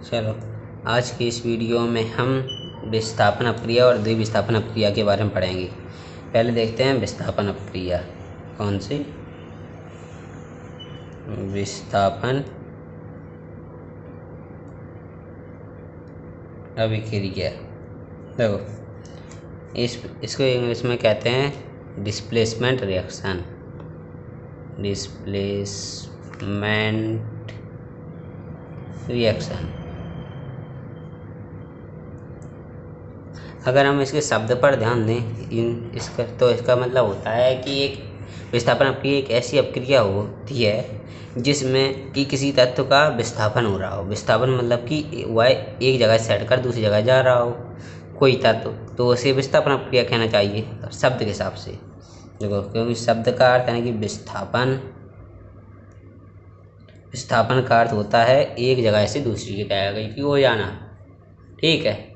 चलो, आज की इस वीडियो में हम विस्थापन अपक्रिया और द्विविस्थापन अपक्रिया के बारे में पढ़ेंगे। पहले देखते हैं विस्थापन अपक्रिया कौन सी। विस्थापन अभिक्रिया, देखो इसको इंग्लिश में कहते हैं डिस्प्लेसमेंट रिएक्शन। डिस्प्लेसमेंट रिएक्शन, अगर हम इसके शब्द पर ध्यान दें तो इसका मतलब होता है कि एक विस्थापन अपक्रिया एक ऐसी अपक्रिया होती है जिसमें कि किसी तत्व का विस्थापन हो रहा हो। विस्थापन मतलब कि वह एक जगह से हटकर दूसरी जगह जा रहा हो कोई तत्व, तो उसे विस्थापन अपक्रिया कहना चाहिए शब्द के हिसाब से। देखो, क्योंकि शब्द का अर्थ है कि विस्थापन का अर्थ होता है एक जगह से दूसरी जगह की ओर जाना। ठीक है,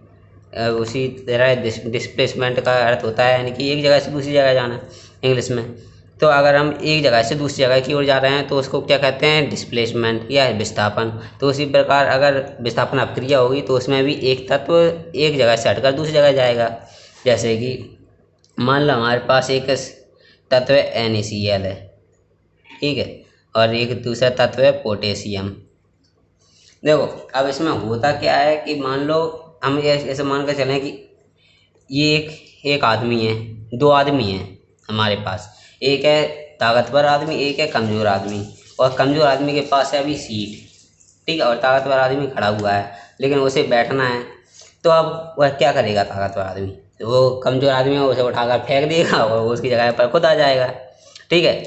उसी तरह डिस्प्लेसमेंट का अर्थ होता है यानी कि एक जगह से दूसरी जगह जाना इंग्लिश में। तो अगर हम एक जगह से दूसरी जगह की ओर जा रहे हैं तो उसको क्या कहते हैं, डिस्प्लेसमेंट या विस्थापन। तो उसी प्रकार अगर विस्थापन अपक्रिया होगी तो उसमें भी एक तत्व एक जगह से हटकर दूसरी जगह जाएगा। जैसे कि मान लो हमारे पास एक तत्व NaCl है, ठीक है, और एक दूसरा तत्व है पोटेशियम। देखो, अब इसमें होता क्या है कि मान लो हम ऐसे मान कर चलें कि ये एक आदमी है, दो आदमी हैं हमारे पास। एक है ताकतवर आदमी, एक है कमज़ोर आदमी। और कमज़ोर आदमी के पास है अभी सीट, ठीक है, और ताकतवर आदमी खड़ा हुआ है लेकिन उसे बैठना है। तो अब वह क्या करेगा, ताकतवर आदमी, तो वो कमज़ोर आदमी है उसे उठाकर फेंक देगा और वो उसकी जगह पर खुद आ जाएगा। ठीक है,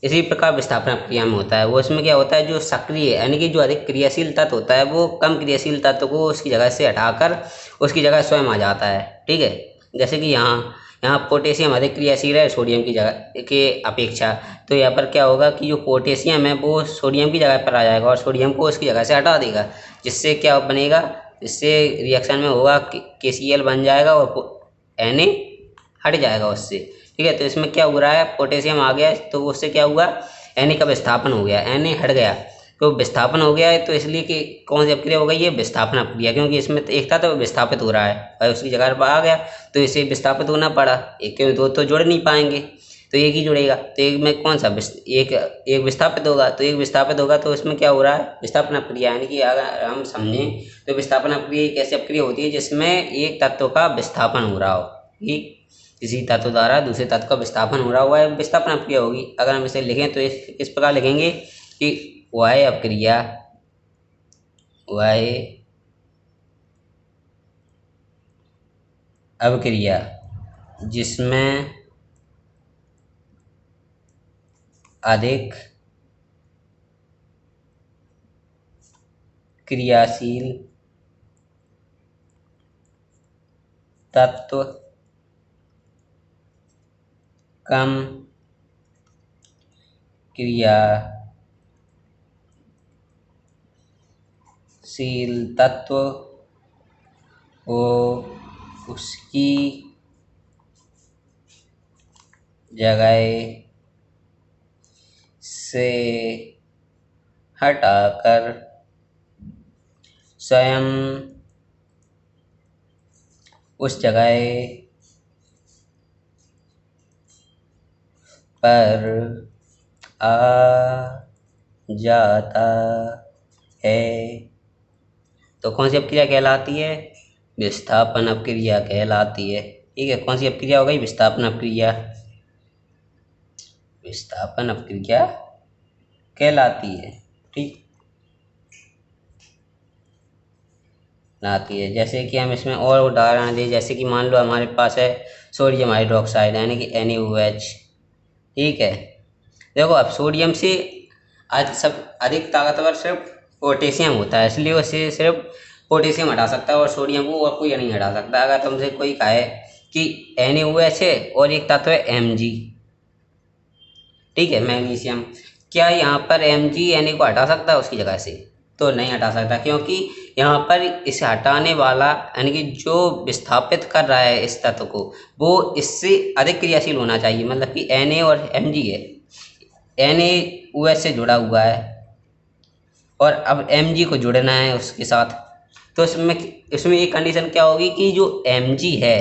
इसी प्रकार विस्थापन अपक्रिया में होता है। वो इसमें क्या होता है, जो सक्रिय यानी कि जो अधिक क्रियाशील तत्व होता है वो कम क्रियाशील तत्व को उसकी जगह से हटाकर उसकी जगह स्वयं आ जाता है। ठीक है, जैसे कि यहाँ पोटेशियम अधिक क्रियाशील है सोडियम की जगह के अपेक्षा। तो यहाँ पर क्या होगा कि जो पोटेशियम है वो सोडियम की जगह पर आ जाएगा और सोडियम को उसकी जगह से हटा देगा, जिससे क्या बनेगा, इससे रिएक्शन में होगा कि KCl बन जाएगा और Na हट जाएगा उससे। ठीक है, तो इसमें क्या हो रहा है, पोटेशियम आ गया तो उससे क्या हुआ, Na का विस्थापन हो गया, Na हट गया। तो विस्थापन हो गया है तो इसलिए कि कौन सी अपक्रिया हो गई, ये विस्थापन अपक्रिया, क्योंकि इसमें एक था तो विस्थापित हो रहा है और उसकी जगह पर आ गया तो इसे विस्थापित होना पड़ा। एक के दो तो जुड़ नहीं पाएंगे तो एक ही जुड़ेगा। तो एक में कौन सा एक विस्थापित होगा, तो एक विस्थापित होगा तो इसमें क्या हो रहा है, विस्थापन अपक्रिया। यानी कि अगर हम समझें तो विस्थापन अपक्रिया एक ऐसी अपक्रिया होती है जिसमें एक तत्व का विस्थापन हो रहा हो, ठीक, किसी तत्व द्वारा दूसरे तत्व का विस्थापन हो रहा हुआ है, विस्थापन अपक्रिया होगी। अगर हम इसे लिखें तो इस प्रकार लिखेंगे कि वह अपक्रिया जिसमें अधिक क्रियाशील तत्व कम क्रियाशील तत्व को उसकी जगह से हटाकर स्वयं उस जगह पर आ जाता है, तो कौन सी अपक्रिया कहलाती है, विस्थापन अपक्रिया कहलाती है। ठीक है, कौन सी अपक्रिया हो गई, विस्थापन अपक्रिया कहलाती है। ठीक लाती है। जैसे कि हम इसमें और उदाहरण दें, जैसे कि मान लो हमारे पास है सोडियम हाइड्रोक्साइड यानी कि NaOH। ठीक है, देखो अब सोडियम से अधिक ताकतवर सिर्फ पोटेशियम होता है, इसलिए उसे सिर्फ पोटेशियम हटा सकता है और सोडियम को और कोई नहीं हटा सकता। अगर तुमसे कोई कहे कि NaOH है और एक तत्व है Mg, ठीक है, मैग्नीशियम, क्या यहाँ पर Mg Na को हटा सकता है उसकी जगह से, तो नहीं हटा सकता, क्योंकि यहाँ पर इसे हटाने वाला यानी कि जो विस्थापित कर रहा है इस तत्व को वो इससे अधिक क्रियाशील होना चाहिए। मतलब कि Na और Mg है, NaOH से जुड़ा हुआ है और अब एम जी को जुड़ना है उसके साथ। तो इसमें एक कंडीशन क्या होगी कि जो एम जी है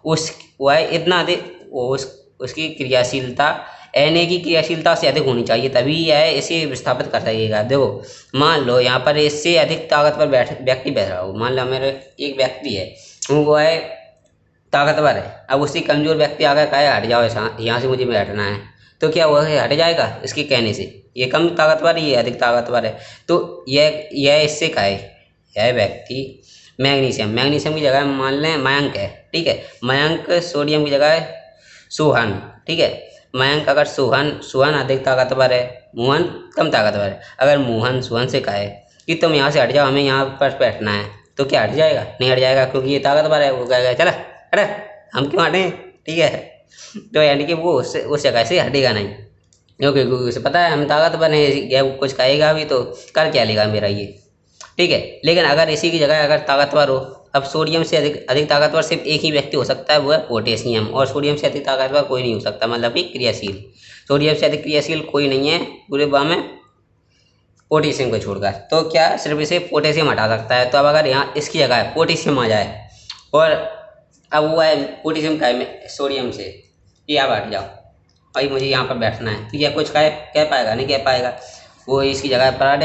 उस वह इतना अधिक उसकी क्रियाशीलता एन ए की क्रियाशीलता से अधिक होनी चाहिए, तभी यह इसे विस्थापित कर सकेगा। देखो मान लो यहाँ पर इससे अधिक ताकतवर व्यक्ति बैठ रहा हो। मान लो मेरे एक व्यक्ति है, वो है ताकतवर है, अब उससे कमजोर व्यक्ति आकर कहे हट जाओ यहाँ से मुझे बैठना है, तो क्या वो हट जाएगा इसके कहने से? ये कम ताकतवर, ये अधिक ताकतवर है, तो यह इससे कहे यह व्यक्ति मैग्नीशियम की जगह मान लें मयंक है, ठीक है। मयंक सोडियम की जगह है सोहन, ठीक है। मयंक अगर सोहन अधिक ताकतवर है, मोहन कम ताकतवर है, अगर मोहन सोहन से कहे कि तुम यहाँ से हट जाओ, हमें यहाँ पर बैठना है, तो क्या हट जाएगा? नहीं हट जाएगा, क्योंकि ये ताकतवर है। वो कहेगा चला अरे हम क्यों हटें, ठीक है। तो यानी कि वो उस जगह से हटेगा नहीं, क्योंकि उसे पता है हम ताकतवर हैं, या वो कुछ कहेगा भी तो कर क्या लेगा मेरा ये, ठीक है। लेकिन अगर इसी की जगह अगर ताकतवर हो, अब सोडियम से अधिक ताकतवर सिर्फ एक ही व्यक्ति हो सकता है, वो है पोटेशियम, और सोडियम से अधिक ताकतवर कोई नहीं हो सकता, मतलब कि क्रियाशील। सोडियम से अधिक क्रियाशील कोई नहीं है पूरे बा में पोटेशियम को छोड़कर, तो क्या सिर्फ इसे पोटेशियम हटा सकता है। तो अब अगर यहाँ इसकी जगह पोटेशियम आ जाए, और अब वो है पोटेशियम का है सोडियम से कि आप हट जाओ भाई मुझे यहाँ पर बैठना है, तो यह कुछ कह पाएगा? नहीं कह पाएगा। वो इसकी जगह पर आ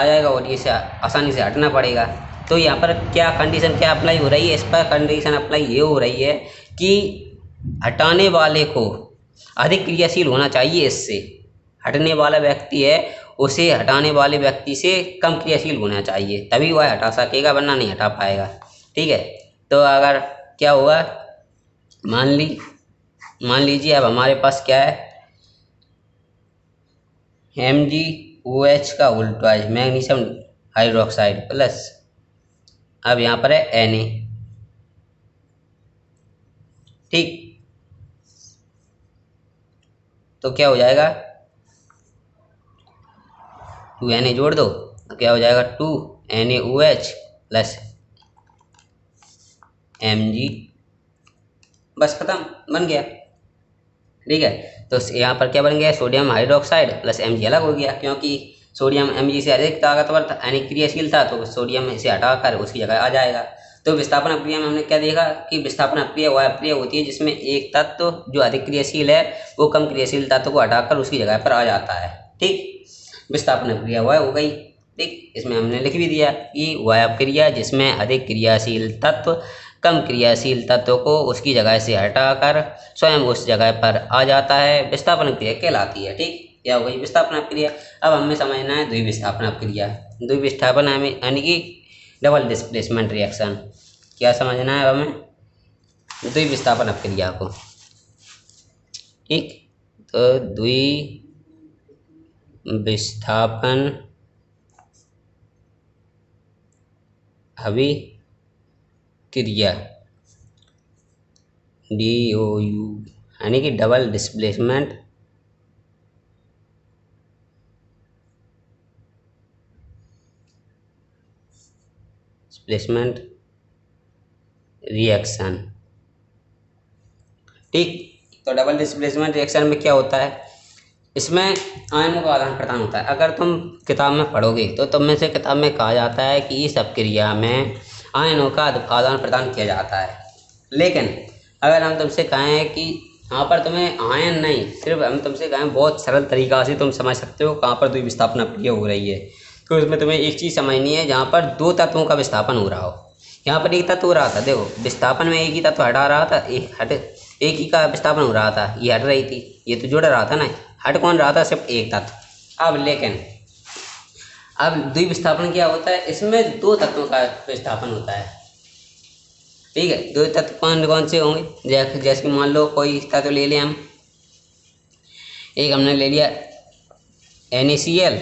जाएगा और इसे आसानी से हटना पड़ेगा। तो यहाँ पर क्या कंडीशन क्या अप्लाई हो रही है? इस पर कंडीशन अप्लाई ये हो रही है कि हटाने वाले को अधिक क्रियाशील होना चाहिए, इससे हटने वाला व्यक्ति है उसे हटाने वाले व्यक्ति से कम क्रियाशील होना चाहिए, तभी वह हटा सकेगा, वरना नहीं हटा पाएगा, ठीक है। तो अगर क्या हुआ, मान लीजिए अब हमारे पास क्या है, MgOH का उल्टा है मैग्नीशियम हाइड्रोक्साइड प्लस, अब यहाँ पर है Na, ठीक। तो क्या हो जाएगा, 2Na जोड़ दो तो क्या हो जाएगा 2NaOH प्लस Mg, बस खत्म, बन गया, ठीक है। तो यहाँ पर क्या बन गया, सोडियम हाइड्रोक्साइड प्लस Mg अलग हो गया, क्योंकि सोडियम Mg से अधिक ताकतवर था यानी क्रियाशील था, तो सोडियम इसे हटाकर उसकी जगह आ जाएगा। तो विस्थापन अभिक्रिया में हमने क्या देखा कि विस्थापन अभिक्रिया वह अभिक्रिया होती है जिसमें एक तत्व जो अधिक क्रियाशील है वो कम क्रियाशील तत्व को हटाकर उसकी जगह पर आ जाता है, ठीक। विस्थापन अभिक्रिया वह हो गई, ठीक। इसमें हमने लिख भी दिया कि वह अभिक्रिया जिसमें अधिक क्रियाशील तत्व कम क्रियाशील तत्व को उसकी जगह से हटाकर स्वयं उस जगह पर आ जाता है, विस्थापन क्रिया कहलाती है, ठीक। क्या हो गई विस्थापन अभिक्रिया। अब हमें समझना है द्विविस्थापन अभिक्रिया। द्विविस्थापन यानी कि डबल डिस्प्लेसमेंट रिएक्शन, क्या समझना है हमें द्विविस्थापन अभिक्रिया को, ठीक। तो द्विविस्थापन अभिक्रिया DOU यानी कि डबल डिस्प्लेसमेंट रिएक्शन, ठीक। तो डबल डिस्प्लेसमेंट रिएक्शन में क्या होता है, इसमें आयनों का आदान प्रदान होता है। अगर तुम किताब में पढ़ोगे तो तुम में से किताब में कहा जाता है कि इस अभिक्रिया में आयनों का आदान प्रदान किया जाता है, लेकिन अगर हम तुमसे कहें कि यहाँ पर तुम्हें आयन नहीं, सिर्फ हम तुमसे कहें बहुत सरल तरीका से तुम समझ सकते हो कहाँ पर द्विविस्थापन अभिक्रिया हो रही है, तो इसमें तुम्हें एक चीज़ समझनी है, जहाँ पर दो तत्वों का विस्थापन हो रहा हो। यहाँ पर एक तत्व हो रहा था, देखो विस्थापन में एक ही तत्व हटा रहा था, एक ही का विस्थापन हो रहा था, ये हट रही थी, ये तो जुड़ रहा था ना, हट कौन रहा था, सिर्फ एक तत्व। अब लेकिन अब द्विविस्थापन क्या होता है, इसमें दो तत्वों का विस्थापन होता है, ठीक है। दो तत्व कौन कौन से होंगे, जैसे कि मान लो कोई तत्व ले लें हम, एक हमने ले लिया NaCl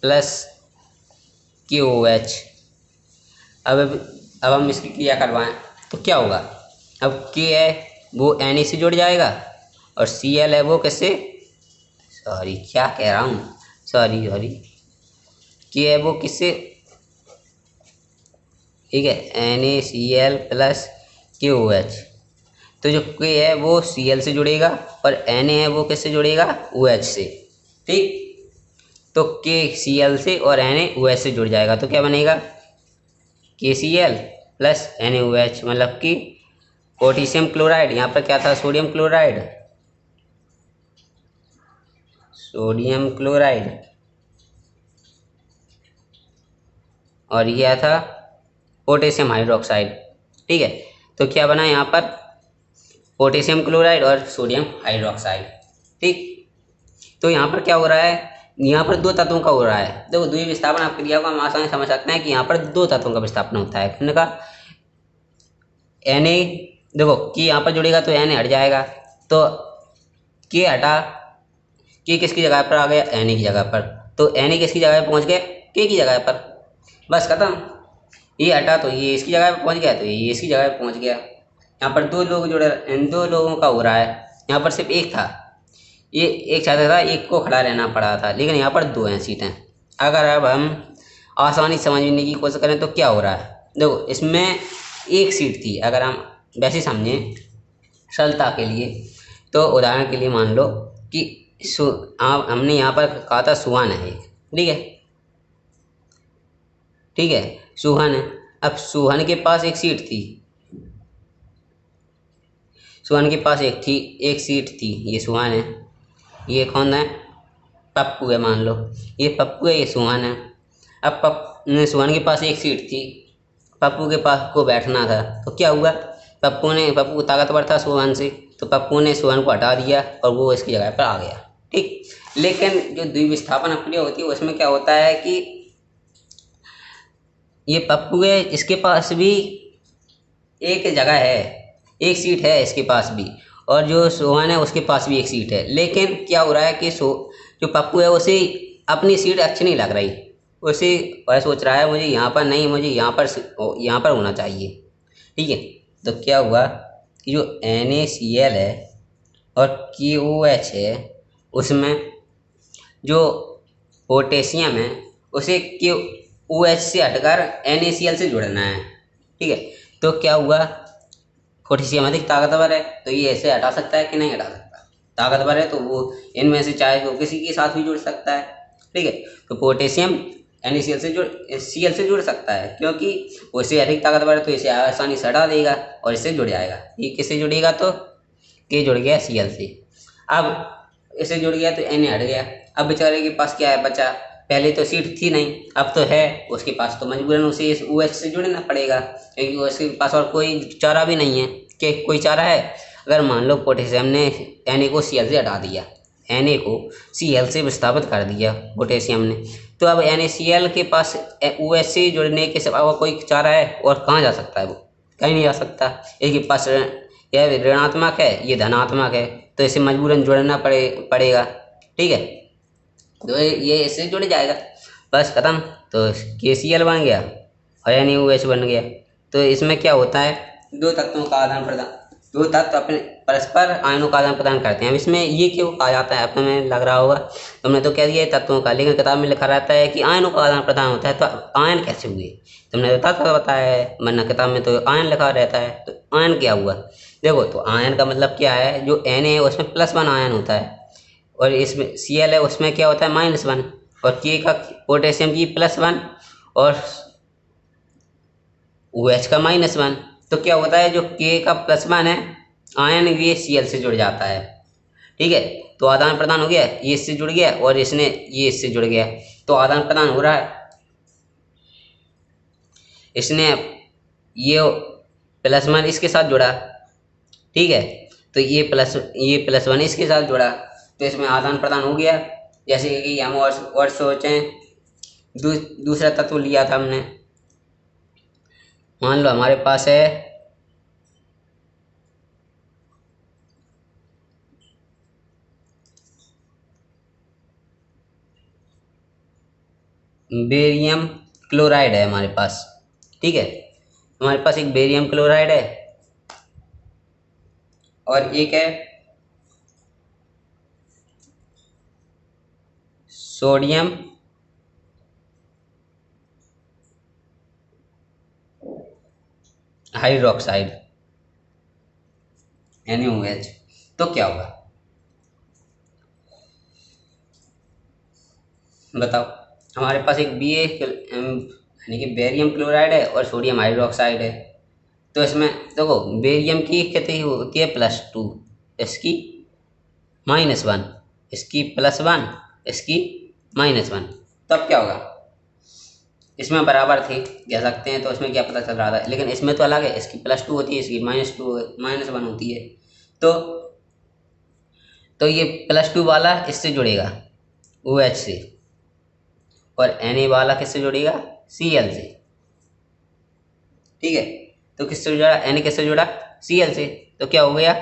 प्लस KOH। अब हम इसकी क्रिया करवाएं तो क्या होगा, अब K है वो Na से जुड़ जाएगा और Cl है वो किससे, क्या कह रहा हूँ, सॉरी K है वो किससे, ठीक है, NaCl प्लस KOH। तो जो K है वो Cl से जुड़ेगा और Na है वो किससे जुड़ेगा, OH से, ठीक। तो KCl से और NaOH से जुड़ जाएगा, तो क्या बनेगा KCl प्लस NaOH, मतलब कि पोटेशियम क्लोराइड। यहाँ पर क्या था, सोडियम क्लोराइड, सोडियम क्लोराइड, और यह था पोटेशियम हाइड्रोक्साइड। ठीक है, तो क्या बना यहाँ पर पोटेशियम क्लोराइड और सोडियम हाइड्रोक्साइड। ठीक, तो यहाँ पर क्या हो रहा है, यहाँ पर दो तत्वों का हो रहा है। देखो द्वितीय विस्थापन क्रिया को हम आसानी से समझ सकते हैं कि यहाँ पर दो तत्वों का विस्थापन होता है। हमने कहा Na, देखो कि यहाँ पर जुड़ेगा तो Na हट जाएगा, तो K हटा, K किसकी जगह पर आ गया, Na की जगह पर, तो Na किसकी जगह पर पहुँच गया, K की जगह पर, बस खत्म। ये हटा तो ये इसकी जगह पर पहुँच गया, तो ये इसकी जगह पर पहुँच गया। यहाँ पर दो लोग जुड़े, इन दो लोगों का हो रहा है। यहाँ पर सिर्फ एक था, ये एक छात्र था, एक को खड़ा रहना पड़ा था, लेकिन यहाँ पर दो हैं सीटें। अगर अब हम आसानी समझने की कोशिश करें तो क्या हो रहा है, देखो इसमें एक सीट थी, अगर हम वैसे समझें सरलता के लिए, तो उदाहरण के लिए मान लो कि हमने यहाँ पर कहा था सुहान है एक, ठीक है, ठीक है, सुहान है। अब सुहान के पास एक सीट थी, सुहान के पास एक सीट थी, ये सुहान है, ये कौन है, पप्पू है, मान लो ये पप्पू है, ये सुहान है। अब सुहान के पास एक सीट थी, पप्पू के पास को बैठना था, तो क्या हुआ, पप्पू ताकतवर था सुहान से, तो पप्पू ने सुहान को हटा दिया और वो इसकी जगह पर आ गया। ठीक, लेकिन जो द्विविस्थापन क्रिया होती है उसमें क्या होता है कि ये पप्पू है, इसके पास भी एक जगह है, एक सीट है इसके पास भी, और जो सोहन है उसके पास भी एक सीट है। लेकिन क्या हो रहा है कि जो पप्पू है उसे अपनी सीट अच्छी नहीं लग रही, उसे वह सोच रहा है मुझे यहाँ पर नहीं, मुझे यहाँ पर होना चाहिए। ठीक है, तो क्या हुआ कि जो NaCl है और KOH है, उसमें जो पोटेशियम है उसे KOH से हटकर NaCl से जोड़ना है। ठीक है, तो क्या हुआ, पोटेशियम अधिक ताकतवर है, तो ये ऐसे हटा सकता है कि नहीं हटा सकता, ताकतवर है तो वो इनमें से चाहे वो किसी के साथ भी जुड़ सकता है। ठीक है, तो पोटेशियम NaCl से Cl से जुड़ सकता है, क्योंकि वो इससे अधिक ताकतवर है, तो इसे आसानी से हटा देगा और इससे जुड़ जाएगा। ये किससे जुड़ेगा, तो K जुड़ गया Cl से। अब इससे जुड़ गया तो Na हट गया। अब बेचारे के पास क्या है बचा, पहले तो सीट थी नहीं, अब तो है उसके पास, तो मजबूरन उसे इस OH से जुड़ना पड़ेगा, क्योंकि उसके पास और कोई चारा भी नहीं है। कि कोई चारा है, अगर मान लो पोटेशियम ने Na को Cl से हटा दिया, Na को Cl से विस्थापित कर दिया पोटेशियम ने, तो अब NaCl के पास OH से जुड़ने के सिवा कोई चारा है, और कहाँ जा सकता है, वो कहीं नहीं जा सकता। इसके पास यह ऋणात्मक है, ये धनात्मक है, तो इसे मजबूरन जुड़ना पड़ेगा। ठीक है, तो ये इससे जुड़ जाएगा, बस खत्म। तो KCl बन गया और NaOH बन गया। तो इसमें क्या होता है, दो तत्वों का आदान प्रदान, दो तत्व अपने परस्पर आयनों का आदान प्रदान करते हैं। अब इसमें ये क्यों कहा जाता है, आपको में लग रहा होगा तुमने तो कह दिया तत्वों का, लेकिन किताब में लिखा रहता है कि आयनों का आदान प्रदान होता है। तो आयन कैसे हुए, तुमने तो तत्व बताया है, वरना किताब में तो आयन लिखा रहता है। तो आयन क्या हुआ, देखो तो आयन का मतलब क्या है, जो Na है उसमें +1 आयन होता है, और इसमें Cl है उसमें क्या होता है -1, और K का पोटेशियम की +1 और OH का -1। तो क्या होता है, जो K का +1 है आयन, ये Cl से जुड़ जाता है। ठीक है, तो आदान प्रदान हो गया, ये इससे जुड़ गया और ये इससे जुड़ गया, तो आदान प्रदान हो रहा है। इसने ये +1 इसके साथ जुड़ा, ठीक है, तो ये +1 इसके साथ जुड़ा, तो इसमें आदान प्रदान हो गया। जैसे कि हम और सोचें, दूसरा तत्व लिया था हमने, मान लो हमारे पास है बेरियम क्लोराइड है हमारे पास। ठीक है, हमारे पास एक बेरियम क्लोराइड है और एक है सोडियम हाइड्रोक्साइड NaOH। तो क्या होगा, बताओ, हमारे पास एक बी यानी कि बेरियम क्लोराइड है और सोडियम हाइड्रोक्साइड है। तो इसमें देखो बेरियम की कितनी होती है +2, इसकी -1, इसकी +1, इसकी -1। तब क्या होगा, इसमें बराबर थी कह सकते हैं, तो इसमें क्या पता चल रहा था, लेकिन इसमें तो अलग है, इसकी +2 होती है, इसकी -1 होती है। तो ये +2 वाला इससे जुड़ेगा OH से, और Na वाला किससे जुड़ेगा Cl से। ठीक है, तो किससे जुड़ा, Na किससे जुड़ा Cl से, तो क्या हो गया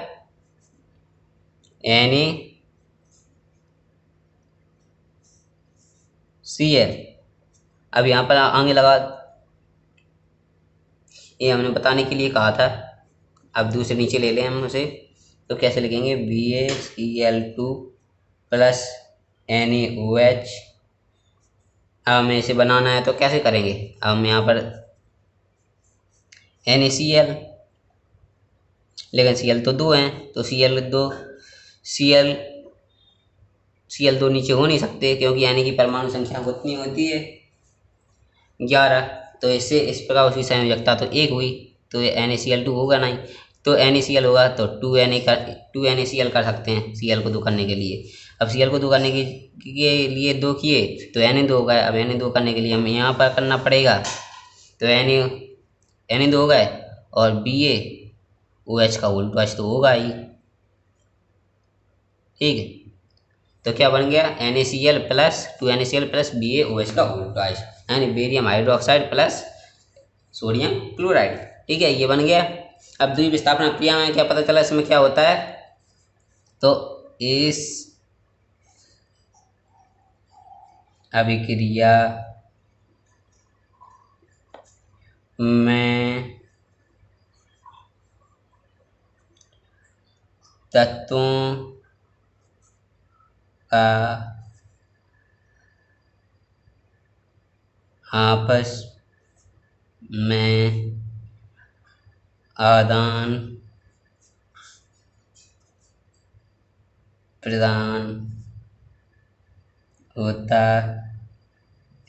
Na Cl। अब यहाँ पर आगे लगा, ये हमने बताने के लिए कहा था, अब दूसरे नीचे ले लें हम उसे, तो कैसे लिखेंगे BaCl2 + NaOH। अब हमें इसे बनाना है तो कैसे करेंगे, अब हम यहाँ पर NaCl, लेकिन Cl तो 2 हैं, तो Cl2 नीचे हो नहीं सकते, क्योंकि यानी कि परमाणु संख्या कितनी होती है 11। तो इससे इस प्रकार उसकी संयोजकता तो 1 हुई, तो ये NaCl2 होगा नहीं, तो NaCl होगा तो 2NaCl कर सकते हैं Cl को 2 करने के लिए। अब Cl को 2 करने के लिए 2 किए तो Na2 हो गए। अब Na2 करने के लिए हमें यहाँ पर करना पड़ेगा, तो Na2 हो गए, और BaOH का उल्टा तो होगा ही। ठीक है, तो क्या बन गया NaCl + 2NaCl + BaOH का उल्टा, यानी barium hydroxide plus sodium chloride. ठीक है, ये बन गया। अब द्वितीय विस्थापन क्रिया में क्या पता चला, इसमें क्या होता है, तो इस अभिक्रिया में तत्वों का आपस में आदान प्रदान होता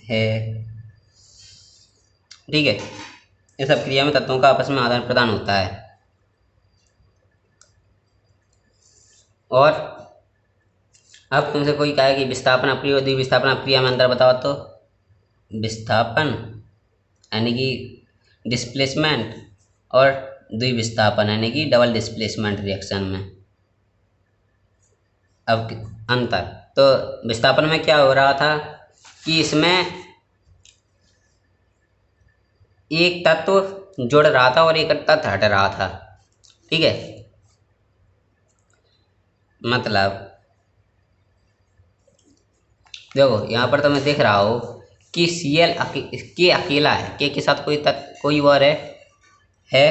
है। ठीक है, इस अभिक्रिया में तत्वों का आपस में आदान प्रदान होता है। और अब तुमसे कोई कहे कि विस्थापन अभिक्रिया और द्विविस्थापन अभिक्रिया में अंतर बताओ, तो विस्थापन यानी कि डिस्प्लेसमेंट, और द्विविस्थापन यानी कि डबल डिस्प्लेसमेंट रिएक्शन में अब अंतर। तो विस्थापन में क्या हो रहा था कि इसमें एक तत्व जुड़ रहा था और एक तत्व हट रहा था। ठीक है, मतलब देखो यहाँ पर तो मैं देख रहा हो कि Cl के अकेला है, के साथ कोई और है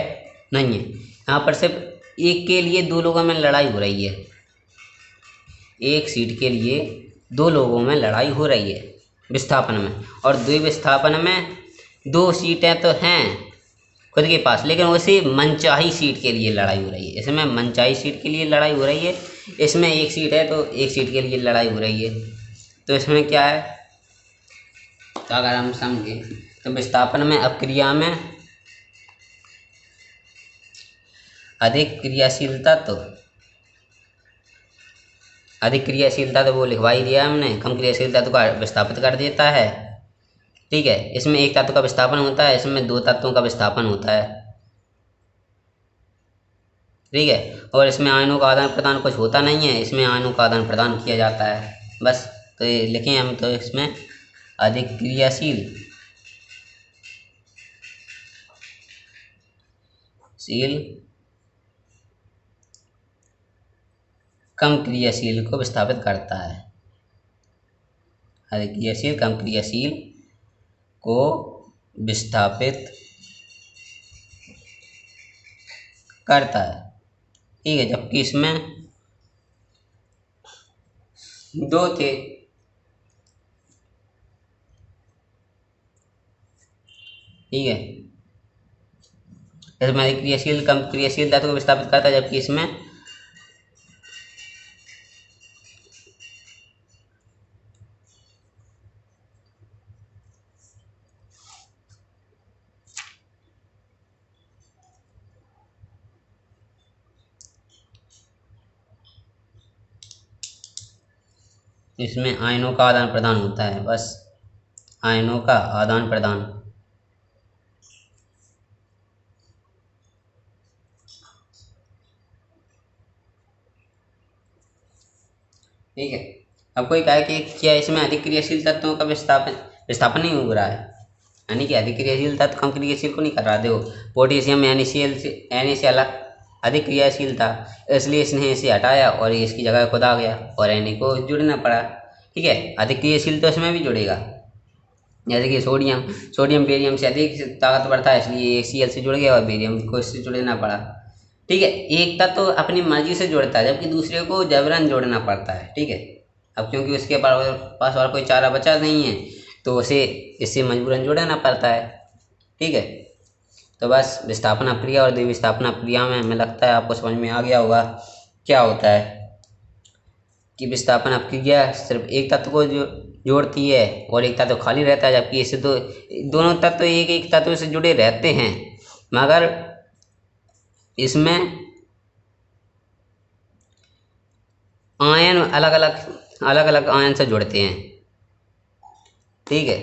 नहीं है। यहाँ पर सिर्फ एक के लिए 2 लोगों में लड़ाई हो रही है, एक सीट के लिए 2 लोगों में लड़ाई हो रही है विस्थापन में। और द्विविस्थापन में 2 सीटें तो हैं खुद के पास, लेकिन उसे मनचाही सीट के लिए लड़ाई हो रही है। इसमें मनचाही सीट के लिए लड़ाई हो रही है, इसमें एक सीट है तो एक सीट के लिए लड़ाई हो रही है। तो इसमें क्या है, तो अगर हम समझे तो विस्थापन में अपक्रिया में अधिक क्रियाशीलता तो वो लिखवा ही दिया हमने, कम क्रियाशीलता तो का विस्थापित कर देता है। ठीक है, इसमें एक तत्व का विस्थापन होता है, इसमें 2 तत्वों का विस्थापन होता है। ठीक है, और इसमें आयनों का आदान प्रदान कुछ होता नहीं है, इसमें आयनों का आदान प्रदान किया जाता है बस। तो ये लिखें हम, तो इसमें अधिक क्रियाशील कम क्रियाशील को विस्थापित करता है। अधिक क्रियाशील कम क्रियाशील को विस्थापित करता है। ठीक है, जबकि इसमें 2 थे। ठीक है, इसमें अधिक क्रियाशील कम क्रियाशील तत्व को विस्थापित करता है, जबकि इसमें इसमें आयनों का आदान प्रदान होता है, बस आयनों का आदान प्रदान। ठीक है। अब कोई कहे कि क्या इसमें अधिक क्रियाशील तत्वों का विस्थापन विस्थापन नहीं हो रहा है, यानी कि अधिक क्रियाशील तत्व कम क्रियाशील को नहीं कर रहा। देखो पोटेशियम NaCl अधिक क्रियाशील था, इसलिए इसने इसे हटाया और ये इसकी जगह खुद आ गया और Na को जुड़ना पड़ा। ठीक है, अधिक क्रियाशील तो इसमें भी जुड़ेगा। जैसे कि सोडियम बेरियम से अधिक ताकतवर था, इसलिए Cl से जुड़ गया और बेरियम को इससे जुड़ना पड़ा। ठीक है, एक तत्व तो अपनी मर्जी से जुड़ता है, जबकि दूसरे को जबरन जोड़ना पड़ता है। ठीक है, अब क्योंकि उसके पास और कोई चारा बचा नहीं है, तो उसे इससे मजबूरन जोड़ना पड़ता है। ठीक है, तो बस विस्थापन अपक्रिया और द्विविस्थापन अपक्रिया में हमें लगता है आपको समझ में आ गया होगा क्या होता है कि विस्थापन अपक्रिया सिर्फ एक तत्व को जोड़ती है और एक तत्व खाली रहता है, जबकि इससे तो दोनों तत्व एक एक तत्व से जुड़े रहते हैं, मगर इसमें आयन अलग अलग आयन से जुड़ते हैं। ठीक है,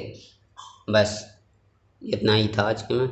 बस इतना ही था आज के में।